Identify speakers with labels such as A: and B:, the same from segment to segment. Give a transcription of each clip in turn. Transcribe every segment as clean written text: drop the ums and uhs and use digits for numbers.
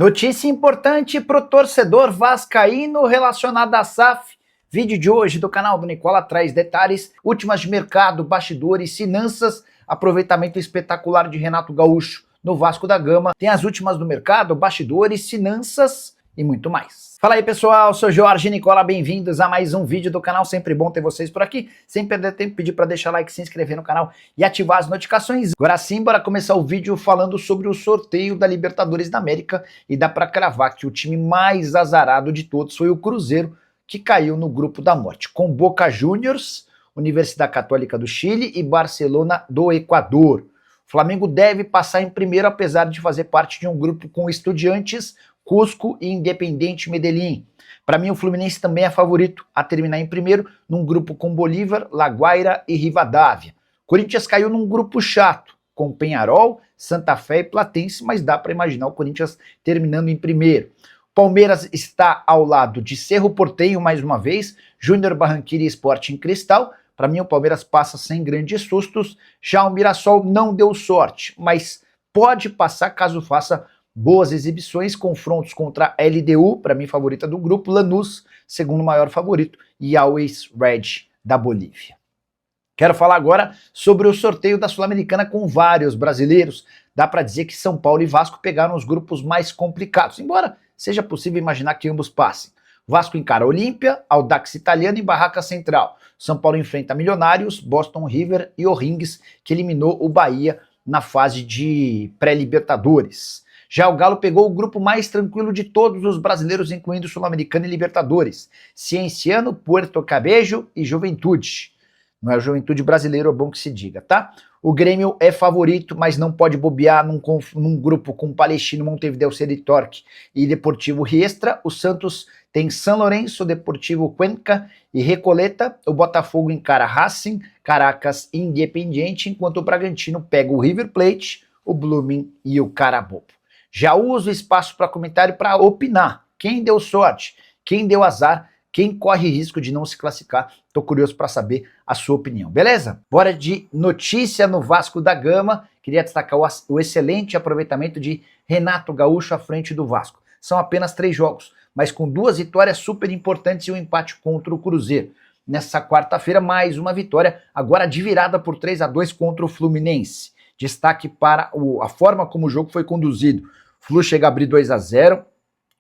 A: Notícia importante para o torcedor vascaíno relacionada à SAF. Vídeo de hoje do canal do Nicola traz detalhes, últimas de mercado, bastidores, finanças, aproveitamento espetacular de Renato Gaúcho no Vasco da Gama. Tem as últimas do mercado, bastidores, finanças e muito mais. Fala aí pessoal, sou Jorge Nicola, bem-vindos a mais um vídeo do canal, sempre bom ter vocês por aqui. Sem perder tempo, pedir para deixar like, se inscrever no canal e ativar as notificações. Agora sim, bora começar o vídeo falando sobre o sorteio da Libertadores da América e dá para cravar que o time mais azarado de todos foi o Cruzeiro, que caiu no grupo da morte, com Boca Juniors, Universidade Católica do Chile e Barcelona do Equador. O Flamengo deve passar em primeiro, apesar de fazer parte de um grupo com Estudiantes, Cusco e Independiente Medellín. Para mim, o Fluminense também é favorito a terminar em primeiro, num grupo com Bolívar, La Guaira e Rivadavia. Corinthians caiu num grupo chato, com Peñarol, Santa Fé e Platense, mas dá para imaginar o Corinthians terminando em primeiro. Palmeiras está ao lado de Cerro Porteño mais uma vez, Júnior Barranquilla e Sporting Cristal. Para mim, o Palmeiras passa sem grandes sustos. Já o Mirassol não deu sorte, mas pode passar caso faça boas exibições, confrontos contra a LDU, para mim favorita do grupo, Lanús, segundo maior favorito, e Always Red da Bolívia. Quero falar agora sobre o sorteio da Sul-Americana com vários brasileiros. Dá para dizer que São Paulo e Vasco pegaram os grupos mais complicados, embora seja possível imaginar que ambos passem. Vasco encara Olímpia, Audax Italiano e Barraca Central. São Paulo enfrenta Milionários, Boston River e O'Rings, que eliminou o Bahia na fase de pré-Libertadores. Já o Galo pegou o grupo mais tranquilo de todos os brasileiros, incluindo Sul-Americana e Libertadores. Cienciano, Puerto Cabello e Juventude. Não é o Juventude brasileiro, é bom que se diga, tá? O Grêmio é favorito, mas não pode bobear num grupo com Palestino, Montevideo City Torque e Deportivo Riestra. O Santos tem São Lourenço, Deportivo Cuenca e Recoleta. O Botafogo encara Racing, Caracas e Independiente, enquanto o Bragantino pega o River Plate, o Blooming e o Carabobo. Já uso o espaço para comentário para opinar. Quem deu sorte? Quem deu azar? Quem corre risco de não se classificar? Tô curioso para saber a sua opinião, beleza? Bora de notícia no Vasco da Gama. Queria destacar o excelente aproveitamento de Renato Gaúcho à frente do Vasco. São apenas 3 jogos, mas com 2 vitórias super importantes e um empate contra o Cruzeiro. Nessa quarta-feira, mais uma vitória, agora de virada por 3-2 contra o Fluminense. Destaque para a forma como o jogo foi conduzido. O Flu chega a abrir 2-0,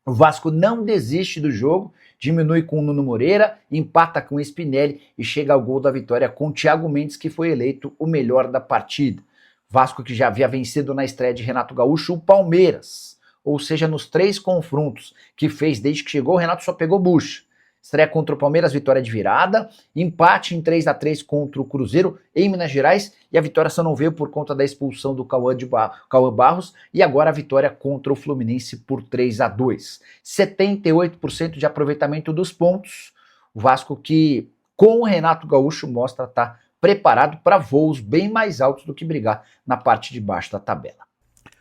A: o Vasco não desiste do jogo, diminui com o Nuno Moreira, empata com o Spinelli e chega ao gol da vitória com o Thiago Mendes, que foi eleito o melhor da partida. Vasco que já havia vencido na estreia de Renato Gaúcho o Palmeiras, ou seja, nos 3 confrontos que fez desde que chegou, o Renato só pegou bucha. Estreia contra o Palmeiras, vitória de virada, empate em 3-3 contra o Cruzeiro em Minas Gerais, e a vitória só não veio por conta da expulsão do Cauã Barros, e agora a vitória contra o Fluminense por 3-2. 78% de aproveitamento dos pontos, o Vasco que com o Renato Gaúcho mostra estar preparado para voos bem mais altos do que brigar na parte de baixo da tabela.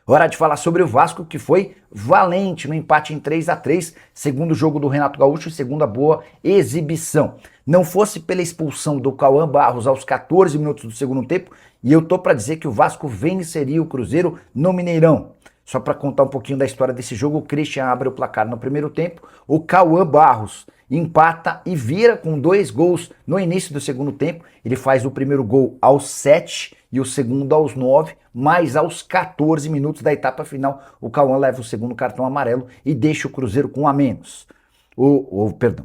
A: Hora de falar sobre o Vasco, que foi valente no empate em 3-3, segundo jogo do Renato Gaúcho e segunda boa exibição. Não fosse pela expulsão do Cauã Barros aos 14 minutos do segundo tempo, e eu tô para dizer que o Vasco venceria o Cruzeiro no Mineirão. Só para contar um pouquinho da história desse jogo, o Christian abre o placar no primeiro tempo, o Cauã Barros empata e vira com 2 gols no início do segundo tempo. Ele faz o primeiro gol aos 7 e o segundo aos 9, mas aos 14 minutos da etapa final, o Cauã leva o segundo cartão amarelo e deixa o Cruzeiro com 1 a menos.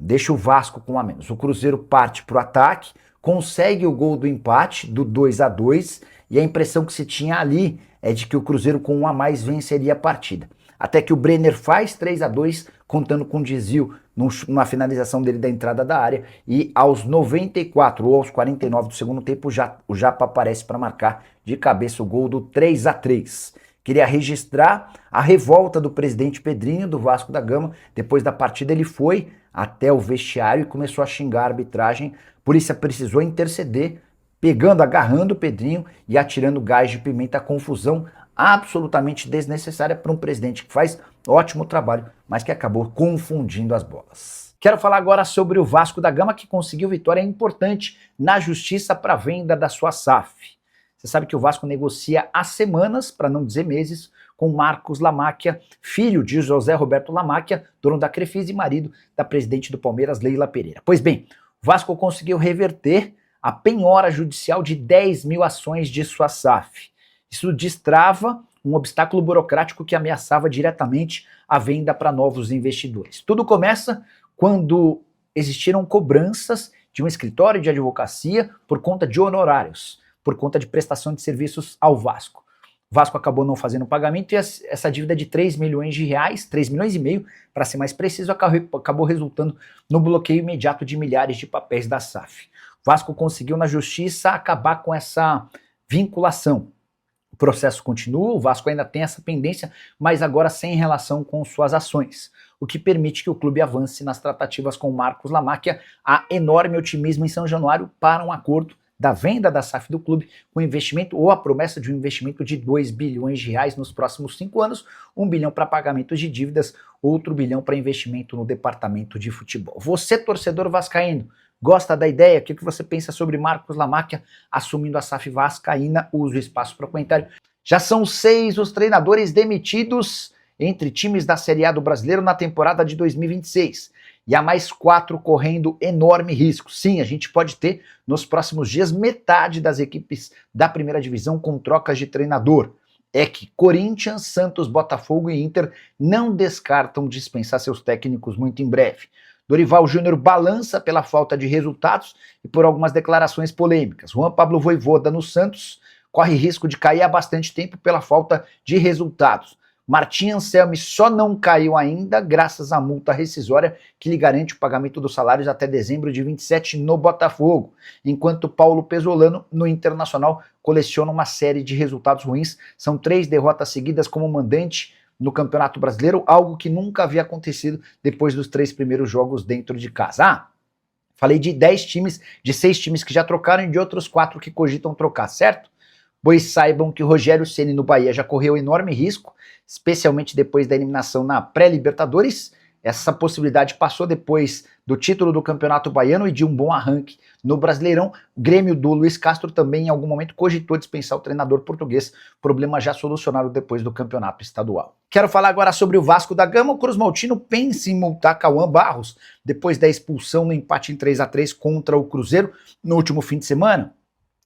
A: Deixa o Vasco com 1 a menos. O Cruzeiro parte para o ataque, consegue o gol do empate, do 2-2, e a impressão que se tinha ali é de que o Cruzeiro com 1 a mais venceria a partida. Até que o Brenner faz 3-2, contando com desvio numa finalização dele da entrada da área, e aos 94 ou aos 49 do segundo tempo, o Japa aparece para marcar de cabeça o gol do 3-3. Queria registrar a revolta do presidente Pedrinho do Vasco da Gama. Depois da partida ele foi até o vestiário e começou a xingar a arbitragem. A polícia precisou interceder, agarrando o Pedrinho e atirando gás de pimenta. Confusão absolutamente desnecessária para um presidente que faz ótimo trabalho, mas que acabou confundindo as bolas. Quero falar agora sobre o Vasco da Gama, que conseguiu vitória importante na justiça para a venda da sua SAF. Você sabe que o Vasco negocia há semanas, para não dizer meses, com com Marcos Lamáquia, filho de José Roberto Lamáquia, dono da Crefisa e marido da presidente do Palmeiras, Leila Pereira. Pois bem, o Vasco conseguiu reverter a penhora judicial de 10 mil ações de sua SAF. Isso destrava um obstáculo burocrático que ameaçava diretamente a venda para novos investidores. Tudo começa quando existiram cobranças de um escritório de advocacia por conta de honorários, por conta de prestação de serviços ao Vasco. O Vasco acabou não fazendo o pagamento e essa dívida de 3 milhões de reais, 3 milhões e meio, para ser mais preciso, acabou resultando no bloqueio imediato de milhares de papéis da SAF. O Vasco conseguiu na justiça acabar com essa vinculação. O processo continua, o Vasco ainda tem essa pendência, mas agora sem relação com suas ações, o que permite que o clube avance nas tratativas com Marcos Lamáquia. Há enorme otimismo em São Januário para um acordo da venda da SAF do clube com investimento ou a promessa de um investimento de 2 bilhões de reais nos próximos 5 anos, 1 bilhão para pagamento de dívidas, outro bilhão para investimento no departamento de futebol. Você, torcedor vascaíno, gosta da ideia? O que você pensa sobre Marcos Lamáquia assumindo a SAF vascaína? Use o espaço para comentário. Já são 6 os treinadores demitidos entre times da Série A do Brasileiro na temporada de 2026. E há mais 4 correndo enorme risco. Sim, a gente pode ter nos próximos dias metade das equipes da primeira divisão com trocas de treinador. É que Corinthians, Santos, Botafogo e Inter não descartam dispensar seus técnicos muito em breve. Dorival Júnior balança pela falta de resultados e por algumas declarações polêmicas. Juan Pablo Vojvoda no Santos corre risco de cair há bastante tempo pela falta de resultados. Martim Anselmi só não caiu ainda graças à multa rescisória que lhe garante o pagamento dos salários até dezembro de 27 no Botafogo, enquanto Paulo Pesolano no Internacional coleciona uma série de resultados ruins. São 3 derrotas seguidas como mandante no Campeonato Brasileiro, algo que nunca havia acontecido depois dos 3 primeiros jogos dentro de casa. Falei de 10 times, de 6 times que já trocaram e de outros 4 que cogitam trocar, certo? Pois saibam que o Rogério Ceni no Bahia já correu enorme risco, especialmente depois da eliminação na pré-Libertadores. Essa possibilidade passou depois do título do Campeonato Baiano e de um bom arranque no Brasileirão. O Grêmio do Luiz Castro também em algum momento cogitou dispensar o treinador português, problema já solucionado depois do Campeonato Estadual. Quero falar agora sobre o Vasco da Gama. O Cruz Maltino pensa em multar Cauã Barros depois da expulsão no empate em 3-3 contra o Cruzeiro no último fim de semana.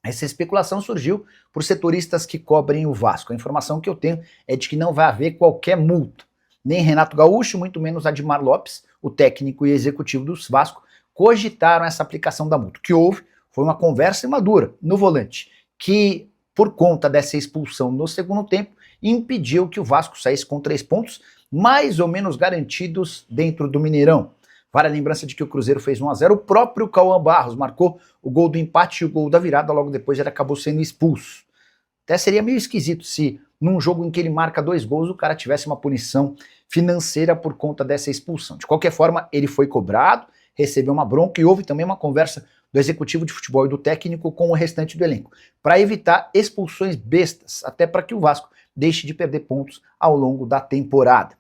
A: Essa especulação surgiu por setoristas que cobrem o Vasco. A informação que eu tenho é de que não vai haver qualquer multa. Nem Renato Gaúcho, muito menos Admar Lopes, o técnico e executivo do Vasco, cogitaram essa aplicação da multa. O que houve foi uma conversa imadura no volante, que, por conta dessa expulsão no segundo tempo, impediu que o Vasco saísse com 3 pontos, mais ou menos garantidos dentro do Mineirão. Vale a lembrança de que o Cruzeiro fez 1-0, o próprio Cauã Barros marcou o gol do empate e o gol da virada, logo depois ele acabou sendo expulso. Até seria meio esquisito se num jogo em que ele marca 2 gols o cara tivesse uma punição financeira por conta dessa expulsão. De qualquer forma, ele foi cobrado, recebeu uma bronca e houve também uma conversa do executivo de futebol e do técnico com o restante do elenco, para evitar expulsões bestas, até para que o Vasco deixe de perder pontos ao longo da temporada.